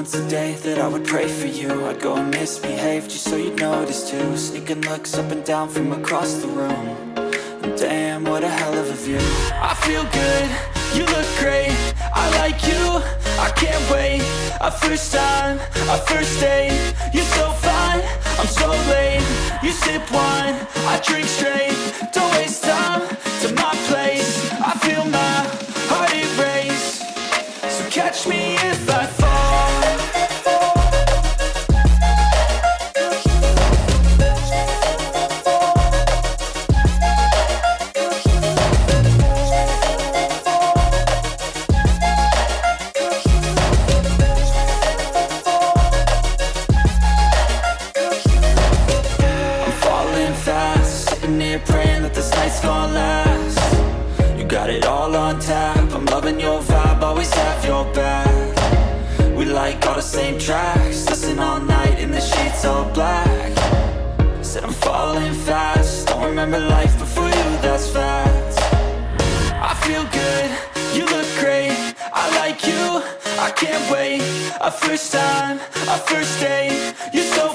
once a day that I would pray for you. I'd go and misbehave just so you'd notice too. Sneaking looks up and down from across the room. And damn, what a hell of a view. I feel good, you look great, I like you, I can't wait. A first time, a first date, you're so fine, I'm so late. You sip wine, I drink straight, don't waste time to my place. I feel my heart erase, so catch me if I fall. Praying that this night's gonna last. You got it all on tap, I'm loving your vibe, always have your back. We like all the same tracks, listen all night in the sheets all black. Said I'm falling fast, don't remember life before you, that's fact. I feel good, you look great, I like you, I can't wait. A first time, a first date, you're so